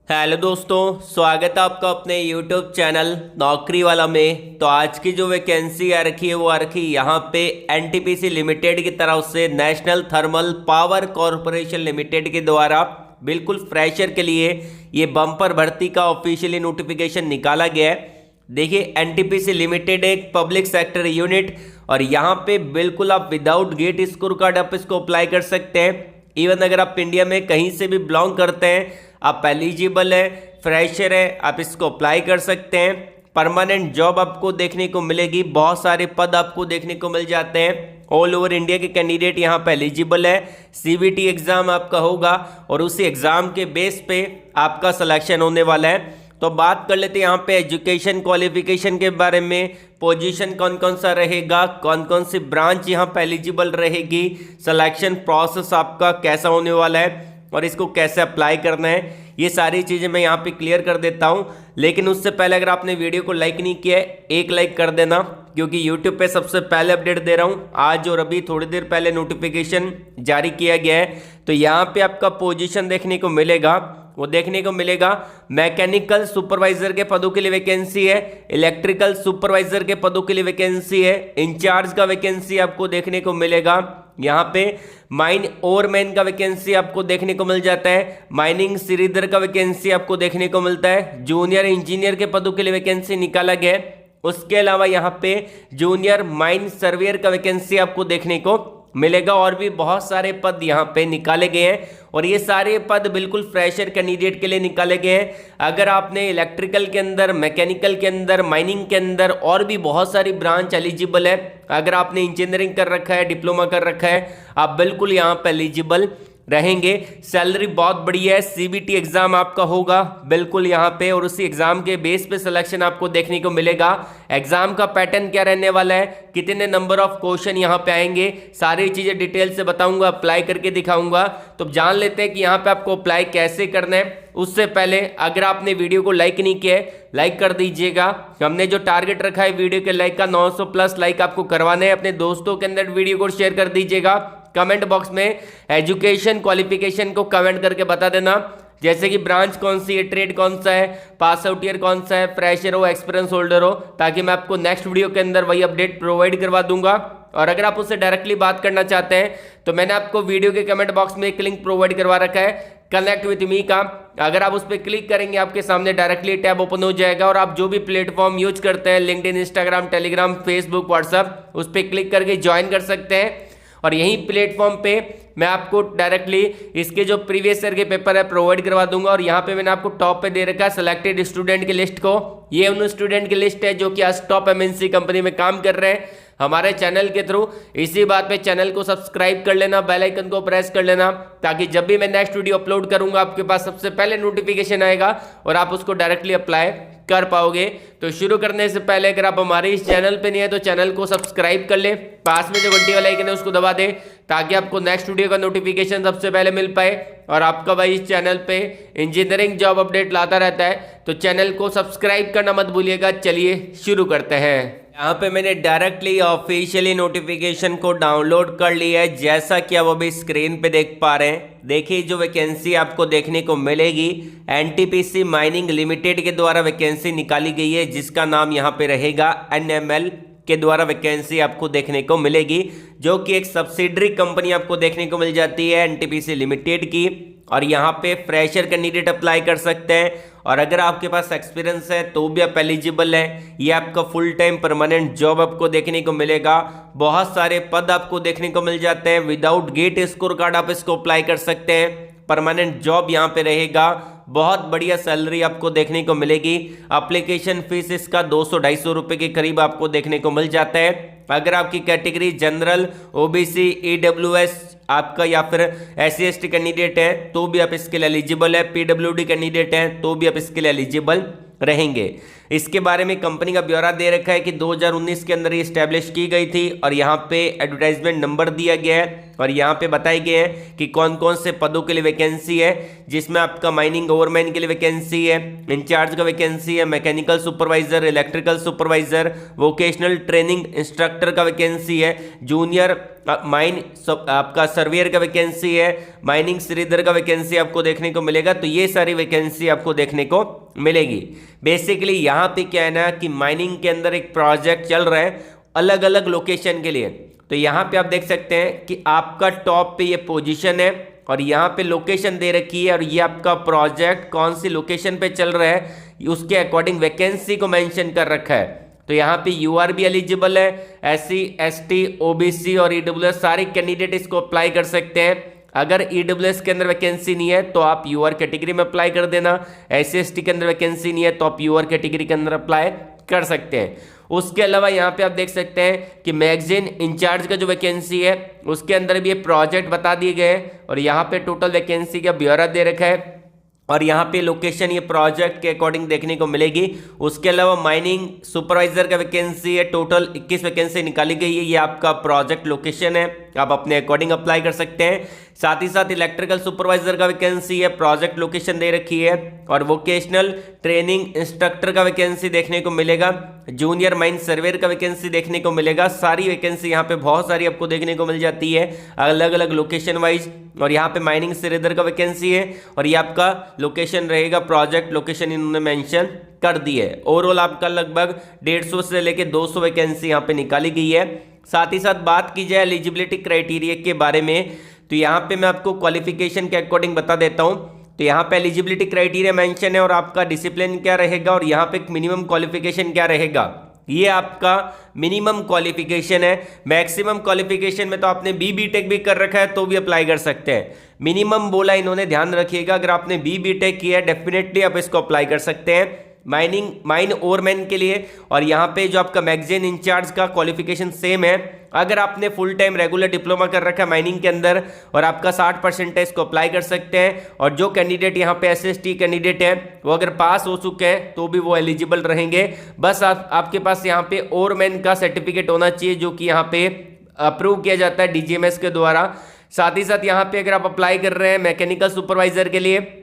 Hello दोस्तों, स्वागत है आपका अपने YouTube चैनल नौकरी वाला में। तो आज की जो वैकेंसी आ रखी है वो आ रखी है यहाँ पे एनटीपीसी लिमिटेड की तरफ से national thermal power corporation limited के द्वारा बिल्कुल फ्रेशर के लिए ये बम्पर भर्ती का ऑफिशियली नोटिफिकेशन निकाला गया है। देखिए, एनटीपीसी लिमिटेड एक पब्लिक सेक्टर यूनिट और यहाँ पे बिल्कुल आप विदाउट गेट स्कोर कार्ड आप इसको अप्लाई कर सकते हैं। इवन अगर आप इंडिया में कहीं से भी बिलोंग करते हैं, आप एलिजिबल है, फ्रेशर है, आप इसको अप्लाई कर सकते हैं। परमानेंट जॉब आपको देखने को मिलेगी, बहुत सारे पद आपको देखने को मिल जाते हैं। ऑल ओवर इंडिया के कैंडिडेट यहाँ पे एलिजिबल है। सीबीटी एग्जाम आपका होगा और उसी एग्जाम के बेस पे आपका सिलेक्शन होने वाला है। तो बात कर लेते हैं यहाँ पे एजुकेशन क्वालिफिकेशन के बारे में। पोजीशन कौन कौन सा रहेगा, कौन कौन सी ब्रांच यहाँ पे एलिजिबल रहेगी, सिलेक्शन प्रोसेस आपका कैसा होने वाला है और इसको कैसे अप्लाई करना है, ये सारी चीज़ें मैं यहाँ पे क्लियर कर देता हूँ। लेकिन उससे पहले अगर आपने वीडियो को लाइक नहीं किया है, एक लाइक कर देना, क्योंकि यूट्यूब पे सबसे पहले अपडेट दे रहा हूँ। आज और अभी थोड़ी देर पहले नोटिफिकेशन जारी किया गया है। तो यहाँ पे आपका पोजीशन देखने को मिलेगा, वो देखने को मिलेगा मैकेनिकल सुपरवाइजर के पदों के लिए वैकेंसी है, इलेक्ट्रिकल सुपरवाइजर के पदों के लिए वैकेंसी है, इंचार्ज का वैकेंसी आपको देखने को मिलेगा। यहाँ पे माइन ओवरमैन का वैकेंसी आपको देखने को मिल जाता है, माइनिंग सीरीदर का वैकेंसी आपको देखने को मिलता है, जूनियर इंजीनियर के पदों के लिए वैकेंसी निकाला गया है। उसके अलावा यहाँ पे जूनियर माइन सर्वेयर का वैकेंसी आपको देखने को मिलेगा और भी बहुत सारे पद यहाँ पे निकाले गए हैं और ये सारे पद बिल्कुल फ्रेशर कैंडिडेट के लिए निकाले गए हैं। अगर आपने इलेक्ट्रिकल के अंदर, मैकेनिकल के अंदर, माइनिंग के अंदर और भी बहुत सारी ब्रांच एलिजिबल है, अगर आपने इंजीनियरिंग कर रखा है, डिप्लोमा कर रखा है, आप बिल्कुल यहाँ पे एलिजिबल रहेंगे। सैलरी बहुत बढ़िया है। सीबीटी एग्जाम आपका होगा बिल्कुल यहाँ पे और उसी एग्जाम के बेस पे सिलेक्शन आपको देखने को मिलेगा। एग्जाम का पैटर्न क्या रहने वाला है, कितने नंबर ऑफ क्वेश्चन यहाँ पे आएंगे, सारी चीजें डिटेल से बताऊंगा, अप्लाई करके दिखाऊंगा। तो जान लेते हैं कि यहाँ पे आपको अप्लाई कैसे करना है। उससे पहले अगर आपने वीडियो को लाइक नहीं किया है, लाइक कर दीजिएगा। हमने जो टारगेट रखा है वीडियो के लाइक का 900 प्लस लाइक आपको करवाने हैं। अपने दोस्तों के अंदर वीडियो को शेयर कर दीजिएगा। कमेंट बॉक्स में एजुकेशन क्वालिफिकेशन को कमेंट करके बता देना, जैसे कि ब्रांच कौन सी है, ट्रेड कौन सा है, पास आउट ईयर कौन सा है, फ्रेशर हो, एक्सपीरियंस होल्डर हो, ताकि मैं आपको नेक्स्ट वीडियो के अंदर वही अपडेट प्रोवाइड करवा दूंगा। और अगर आप उससे डायरेक्टली बात करना चाहते हैं तो मैंने आपको वीडियो के कमेंट बॉक्स में एक लिंक प्रोवाइड करवा रखा है कनेक्ट विथ मी का। अगर आप उस पर क्लिक करेंगे आपके सामने डायरेक्टली टैब ओपन हो जाएगा और आप जो भी प्लेटफॉर्म यूज करते हैं, LinkedIn, Instagram, Telegram, Facebook, WhatsApp, उस पर क्लिक करके ज्वाइन कर सकते हैं। और यही प्लेटफॉर्म पे मैं आपको डायरेक्टली इसके जो प्रीवियस ईयर के पेपर है प्रोवाइड करवा दूंगा। और यहाँ पे मैंने आपको टॉप पे दे रखा है सिलेक्टेड स्टूडेंट की लिस्ट को। ये उन स्टूडेंट की लिस्ट है जो कि आज टॉप एमएनसी कंपनी में काम कर रहे हैं हमारे चैनल के थ्रू। इसी बात पे चैनल को सब्सक्राइब कर लेना, बेल आइकन को प्रेस कर लेना, ताकि जब भी मैं नेक्स्ट वीडियो अपलोड करूंगा आपके पास सबसे पहले नोटिफिकेशन आएगा और आप उसको डायरेक्टली अप्लाई कर पाओगे। तो शुरू करने से पहले अगर आप हमारे इस चैनल पे नहीं है तो चैनल को सब्सक्राइब कर ले, पास में जो घंटी वाला आइकन है उसको दबा दे, ताकि आपको नेक्स्ट वीडियो का नोटिफिकेशन सबसे पहले मिल पाए। और आपका भाई इस चैनल पे इंजीनियरिंग जॉब अपडेट लाता रहता है, तो चैनल को सब्सक्राइब करना मत भूलिएगा। चलिए शुरू करते हैं। यहाँ पे मैंने डायरेक्टली ऑफिशियली नोटिफिकेशन को डाउनलोड कर लिया है, जैसा कि आप अभी स्क्रीन पे देख पा रहे हैं। देखिए, जो वैकेंसी आपको देखने को मिलेगी एनटीपीसी माइनिंग लिमिटेड के द्वारा वैकेंसी निकाली गई है, जिसका नाम यहाँ पे रहेगा एनएमएल के द्वारा वैकेंसी आपको देखने को मिलेगी, जो कि एक सब्सिडरी कंपनी आपको देखने को मिल जाती है एनटीपीसी लिमिटेड की। और यहाँ पे फ्रेशर कैंडिडेट अप्लाई कर सकते हैं और अगर आपके पास एक्सपीरियंस है तो भी आप एलिजिबल है। ये आपका फुल टाइम परमानेंट जॉब आपको देखने को मिलेगा। बहुत सारे पद आपको देखने को मिल जाते हैं। विदाउट गेट स्कोर कार्ड आप इसको अप्लाई कर सकते हैं। परमानेंट जॉब यहाँ पे रहेगा। बहुत बढ़िया सैलरी आपको देखने को मिलेगी। एप्लीकेशन फीस इसका 200-250 रुपये के करीब आपको देखने को मिल जाता है। अगर आपकी कैटेगरी जनरल, ओबीसी, ईडब्ल्यूएस आपका या फिर SC/ST कैंडिडेट है तो भी आप इसके लिए एलिजिबल है। पीडब्ल्यूडी कैंडिडेट है तो भी आप इसके लिए एलिजिबल रहेंगे। इसके बारे में कंपनी का ब्यौरा दे रखा है कि 2019 के अंदर ये स्टैब्लिश की गई थी और यहाँ पे एडवर्टाइजमेंट नंबर दिया गया है और यहाँ पे बताए गए हैं कि कौन कौन से पदों के लिए वैकेंसी है, जिसमें आपका माइनिंग ओवरमैन के लिए वैकेंसी है, इंचार्ज का वैकेंसी है, mechanical supervisor, electrical supervisor, vocational training instructor का वैकेंसी है, जूनियर माइन आपका सर्वेयर का वैकेंसी है, माइनिंग सीरीदर का वैकेंसी आपको देखने को मिलेगा। तो ये सारी वैकेंसी आपको देखने को मिलेगी। बेसिकली यहाँ पे क्या है ना कि माइनिंग के अंदर एक प्रोजेक्ट चल रहा है अलग अलग लोकेशन के लिए। तो यहाँ पे आप देख सकते हैं कि आपका टॉप पे ये पोजीशन है और यहाँ पे लोकेशन दे रखी है और ये आपका प्रोजेक्ट कौन सी लोकेशन पे चल रहा है उसके अकॉर्डिंग वैकेंसी को मेंशन कर रखा है। तो यहाँ पे यूआर भी एलिजिबल है, SC, ST, OBC और EWS सारे कैंडिडेट इसको अप्लाई कर सकते हैं। अगर EWS के अंदर वैकेंसी नहीं है तो आप यूआर कैटेगरी में अप्लाई कर देना, SC, ST के अंदर वैकेंसी नहीं है तो आप यूआर कैटेगरी के अंदर अप्लाई कर सकते हैं। उसके अलावा यहाँ पे आप देख सकते हैं कि मैगजीन इंचार्ज का जो वैकेंसी है उसके अंदर भी ये प्रोजेक्ट बता दिए गए हैं और यहाँ पे टोटल वैकेंसी का ब्यौरा दे रखा है और यहाँ पे लोकेशन ये प्रोजेक्ट के अकॉर्डिंग देखने को मिलेगी। उसके अलावा माइनिंग सुपरवाइजर का वैकेंसी है, टोटल 21 वैकेंसी निकाली गई है। ये आपका प्रोजेक्ट लोकेशन है, आप अपने अकॉर्डिंग अप्लाई कर सकते हैं। साथ ही साथ इलेक्ट्रिकल सुपरवाइजर का वैकेंसी है, प्रोजेक्ट लोकेशन दे रखी है और वोकेशनल ट्रेनिंग इंस्ट्रक्टर का वैकेंसी देखने को मिलेगा, जूनियर माइन सर्वेयर का वैकेंसी देखने को मिलेगा। सारी वैकेंसी यहाँ पे बहुत सारी आपको देखने को मिल जाती है अलग अलग लोकेशन वाइज। और यहाँ पे माइनिंग सीरीदर का वैकेंसी है और ये आपका लोकेशन रहेगा, प्रोजेक्ट लोकेशन इन्होंने मेंशन कर दी है। ओवरऑल आपका लगभग 150 से लेके 200 वैकेंसी यहाँ पे निकाली गई है। साथ ही साथ बात की जाए एलिजिबिलिटी क्राइटेरिया के बारे में तो यहाँ पे मैं आपको क्वालिफिकेशन के अकॉर्डिंग बता देता हूँ। तो यहाँ पे एलिजिबिलिटी क्राइटेरिया मेंशन है और आपका डिसिप्लिन क्या रहेगा और यहाँ पे मिनिमम क्वालिफिकेशन क्या रहेगा। ये आपका मिनिमम क्वालिफिकेशन है। मैक्सिमम क्वालिफिकेशन में तो आपने BTech भी कर रखा है तो भी अप्लाई कर सकते हैं। मिनिमम बोला इन्होंने, ध्यान रखिएगा। अगर आपने BTech किया है डेफिनेटली आप इसको अप्लाई कर सकते हैं माइन ओवरमैन के लिए। और यहाँ पे जो आपका मैगजीन इंचार्ज का क्वालिफिकेशन सेम है। अगर आपने फुल टाइम रेगुलर डिप्लोमा कर रखा है माइनिंग के अंदर और आपका 60% है, इसको अप्लाई कर सकते हैं। और जो कैंडिडेट यहाँ पे SST कैंडिडेट है वो अगर पास हो चुके हैं तो भी वो एलिजिबल रहेंगे। बस आपके पास यहाँ पे ओवरमैन का सर्टिफिकेट होना चाहिए जो कि यहाँ पे अप्रूव किया जाता है DGMS के द्वारा। साथ ही साथ यहाँ पे अगर आप अप्लाई कर रहे हैं मैकेनिकल सुपरवाइजर के लिए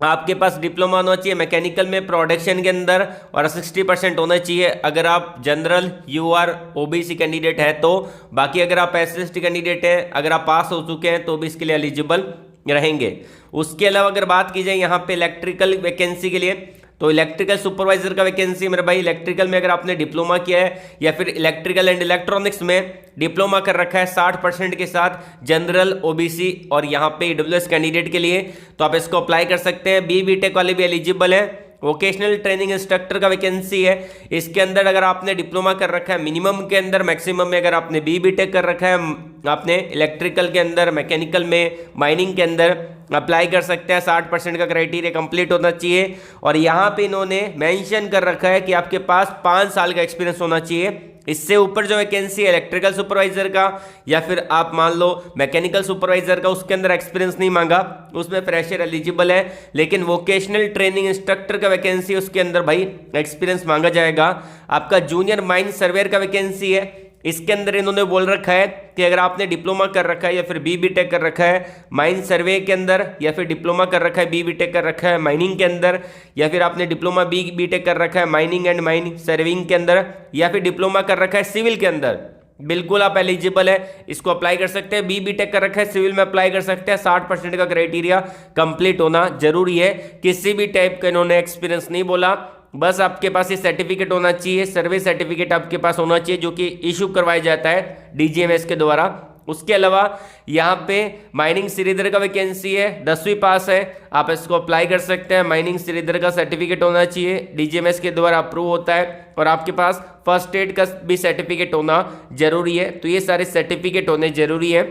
आपके पास डिप्लोमा होना चाहिए मैकेनिकल में प्रोडक्शन के अंदर और 60% होना चाहिए अगर आप जनरल UR OBC कैंडिडेट है तो। बाकी अगर आप SST कैंडिडेट हैं, अगर आप पास हो चुके हैं तो भी इसके लिए एलिजिबल रहेंगे। उसके अलावा अगर बात की जाए यहाँ पे इलेक्ट्रिकल वैकेंसी के लिए तो इलेक्ट्रिकल सुपरवाइजर का वैकेंसी मेरे भाई इलेक्ट्रिकल में अगर आपने डिप्लोमा किया है या फिर इलेक्ट्रिकल एंड इलेक्ट्रॉनिक्स में डिप्लोमा कर रखा है 60% के साथ जनरल OBC और यहाँ पे EWS कैंडिडेट के लिए तो आप इसको अप्लाई कर सकते हैं। BTech वाले भी एलिजिबल है। वोकेशनल ट्रेनिंग इंस्ट्रक्टर का वैकेंसी है, इसके अंदर अगर आपने डिप्लोमा कर रखा है मिनिमम के अंदर, मैक्सिमम में अगर आपने BTech कर रखा है आपने इलेक्ट्रिकल के अंदर, मैकेनिकल में, माइनिंग के अंदर अप्लाई कर सकते हैं। 60% का क्राइटेरिया कंप्लीट होना चाहिए। और यहाँ पे इन्होंने मेंशन कर रखा है कि आपके पास 5 साल का एक्सपीरियंस होना चाहिए। इससे ऊपर जो वैकेंसी है इलेक्ट्रिकल सुपरवाइजर का या फिर आप मान लो मैकेनिकल सुपरवाइजर का, उसके अंदर एक्सपीरियंस नहीं मांगा, उसमें फ्रेशर एलिजिबल है। लेकिन वोकेशनल ट्रेनिंग इंस्ट्रक्टर का वैकेंसी उसके अंदर भाई एक्सपीरियंस मांगा जाएगा। आपका जूनियर माइन सर्वेयर का वैकेंसी है, इसके अंदर इन्होंने बोल रखा है कि अगर आपने डिप्लोमा कर रखा है या फिर BTech कर रखा है माइन सर्वे के अंदर या फिर डिप्लोमा कर रखा है BTech कर रखा है माइनिंग के अंदर या फिर आपने डिप्लोमा BTech कर रखा है माइनिंग एंड माइन सर्विंग के अंदर या फिर डिप्लोमा कर रखा है सिविल के अंदर, बिल्कुल आप एलिजिबल है, इसको अप्लाई कर सकते हैं। BTech कर रखा है सिविल में अप्लाई कर सकते हैं। 60% का क्राइटेरिया कंप्लीट होना जरूरी है। किसी भी टाइप का इन्होंने एक्सपीरियंस नहीं बोला, बस आपके पास ये सर्टिफिकेट होना चाहिए, सर्वे सर्टिफिकेट आपके पास होना चाहिए जो कि इशू करवाया जाता है DGMS के द्वारा। उसके अलावा यहाँ पे माइनिंग सीरीदर का वैकेंसी है, 10वीं पास है, आप इसको अप्लाई कर सकते हैं। माइनिंग सीरीदर का सर्टिफिकेट होना चाहिए, DGMS के द्वारा अप्रूव होता है और आपके पास फर्स्ट एड का भी सर्टिफिकेट होना जरूरी है। तो ये सारे सर्टिफिकेट होने जरूरी है।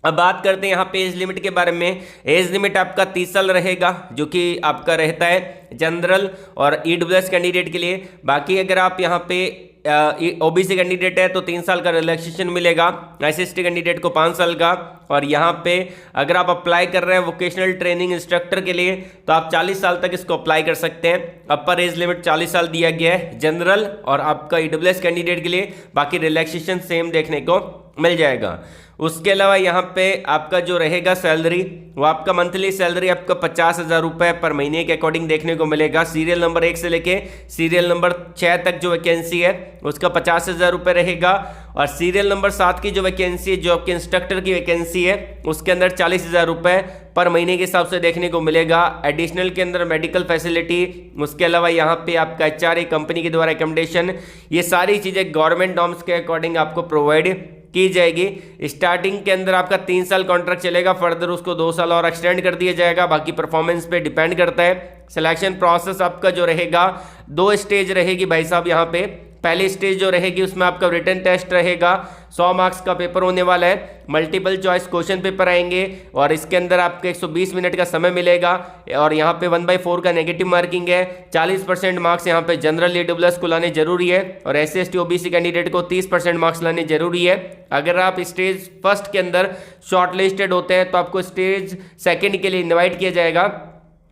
अब बात करते हैं यहाँ पे एज लिमिट के बारे में। एज लिमिट आपका 30 साल रहेगा जो कि आपका रहता है जनरल और EWS कैंडिडेट के लिए। बाकी अगर आप यहाँ पे ओबीसी कैंडिडेट है तो 3 साल का रिलैक्सेशन मिलेगा, एसएसटी कैंडिडेट को 5 साल का। और यहाँ पे अगर आप अप्लाई कर रहे हैं वोकेशनल ट्रेनिंग इंस्ट्रक्टर के लिए तो आप 40 साल तक इसको अप्लाई कर सकते हैं। अपर एज लिमिट 40 साल दिया गया है जनरल और आपका ईडब्ल्यूएस कैंडिडेट के लिए, बाकी रिलैक्सेशन सेम देखने को मिल जाएगा। उसके अलावा यहाँ पे आपका जो रहेगा सैलरी, वो आपका मंथली सैलरी आपका 50,000 रुपये पर महीने के अकॉर्डिंग देखने को मिलेगा। सीरियल नंबर 1 से लेके सीरियल नंबर 6 तक जो वैकेंसी है उसका 50,000 रुपये रहेगा। और सीरियल नंबर 7 की जो वैकेंसी है, जो आपके इंस्ट्रक्टर की वैकेंसी है, उसके अंदर 40,000 रुपये पर महीने के हिसाब से देखने को मिलेगा। एडिशनल के अंदर मेडिकल फैसिलिटी, उसके अलावा यहाँ पे आपका एचआरए कंपनी के द्वारा एकोमोडेशन, ये सारी चीज़ें गवर्नमेंट नॉर्म्स के अकॉर्डिंग आपको प्रोवाइड की जाएगी। स्टार्टिंग के अंदर आपका 3 साल कॉन्ट्रैक्ट चलेगा, फर्दर उसको 2 साल और एक्सटेंड कर दिया जाएगा, बाकी परफॉर्मेंस पे डिपेंड करता है। सिलेक्शन प्रोसेस आपका जो रहेगा 2 स्टेज रहेगी भाई साहब। यहाँ पे पहली स्टेज जो रहेगी उसमें आपका रिटन टेस्ट रहेगा, 100 मार्क्स का पेपर होने वाला है, मल्टीपल चॉइस क्वेश्चन पेपर आएंगे और इसके अंदर आपको 120 मिनट का समय मिलेगा। और यहाँ पे 1/4 का नेगेटिव मार्किंग है। 40% मार्क्स यहाँ पे जनरल ईडब्ल्यूएस को लाने जरूरी है और एससी ओबीसी कैंडिडेट को 30% मार्क्स लाने जरूरी है। अगर आप स्टेज फर्स्ट के अंदर शॉर्ट लिस्टेड होते हैं तो आपको स्टेज सेकेंड के लिए इन्वाइट किया जाएगा।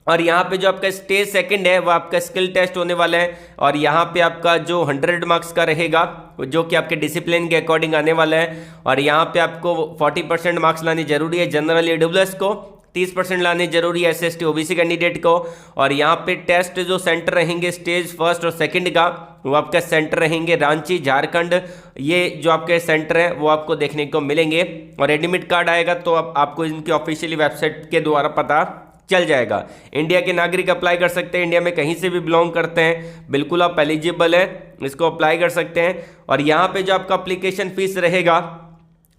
और यहाँ पे जो आपका स्टेज सेकंड है वो आपका स्किल टेस्ट होने वाला है और यहाँ पे आपका जो 100 मार्क्स का रहेगा जो कि आपके डिसिप्लिन के अकॉर्डिंग आने वाला है। और यहाँ पे आपको 40% मार्क्स लाने जरूरी है जनरल ईडब्ल्यूएस को, 30% लाने जरूरी है एसएसटी ओबीसी कैंडिडेट को। और यहाँ पे टेस्ट जो सेंटर रहेंगे स्टेज फर्स्ट और सेकंड का, वो आपका सेंटर रहेंगे रांची झारखंड। ये जो आपके सेंटर हैं वो आपको देखने को मिलेंगे और एडमिट कार्ड आएगा तो आपको इनकी ऑफिशियली वेबसाइट के द्वारा पता चल जाएगा। इंडिया के नागरिक अप्लाई कर सकते हैं, इंडिया में कहीं से भी बिलोंग करते हैं, बिल्कुल आप एलिजिबल है, इसको अप्लाई कर सकते हैं। और यहाँ पे जो आपका अप्लीकेशन फीस रहेगा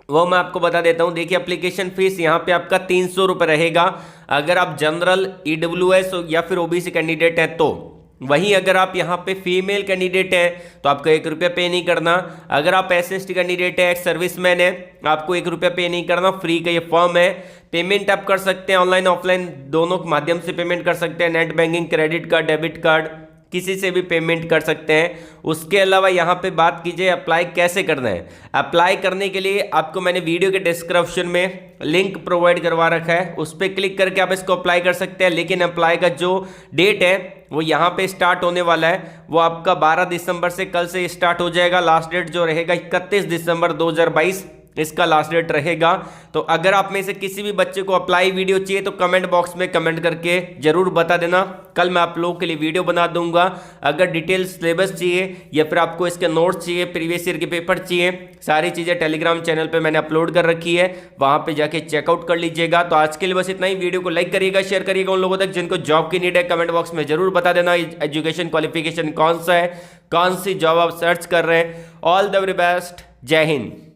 वो मैं आपको बता देता हूँ। देखिए एप्लीकेशन फीस यहाँ पे आपका 300 रुपये रहेगा अगर आप जनरल ईडब्ल्यूएस या फिर ओबीसी कैंडिडेट हैं तो। वहीं अगर आप यहाँ पे फीमेल कैंडिडेट हैं तो आपको 1 रुपया पे नहीं करना। अगर आप एसएसटी कैंडिडेट है, एक्स सर्विसमैन है, आपको 1 रुपया पे नहीं करना, फ्री का ये फॉर्म है। पेमेंट आप कर सकते हैं ऑनलाइन ऑफलाइन दोनों के माध्यम से पेमेंट कर सकते हैं, net banking, credit card, debit card, किसी से भी पेमेंट कर सकते हैं। उसके अलावा यहाँ पे बात कीजिए अप्लाई कैसे करना है। अप्लाई करने के लिए आपको मैंने वीडियो के डिस्क्रिप्शन में लिंक प्रोवाइड करवा रखा है, उस पर क्लिक करके आप इसको अप्लाई कर सकते हैं। लेकिन अप्लाई का जो डेट है वो यहाँ पे स्टार्ट होने वाला है, वो आपका 12 दिसंबर से कल से स्टार्ट हो जाएगा। लास्ट डेट जो रहेगा 31 दिसंबर 2022 इसका लास्ट डेट रहेगा। तो अगर आप में से किसी भी बच्चे को अप्लाई वीडियो चाहिए तो कमेंट बॉक्स में कमेंट करके जरूर बता देना, कल मैं आप लोगों के लिए वीडियो बना दूंगा। अगर डिटेल सिलेबस चाहिए या फिर आपको इसके नोट्स चाहिए, प्रीवियस ईयर के पेपर चाहिए, सारी चीज़ें टेलीग्राम चैनल पे मैंने अपलोड कर रखी है, वहाँ पे जाके चेकआउट कर लीजिएगा। तो आज के लिए बस इतना ही। वीडियो को लाइक करिएगा, शेयर करिएगा उन लोगों तक जिनको जॉब की नीड है। कमेंट बॉक्स में जरूर बता देना एजुकेशन क्वालिफिकेशन कौन सा है, कौन सी जॉब आप सर्च कर रहे हैं। ऑल द वेरी बेस्ट, जय हिंद।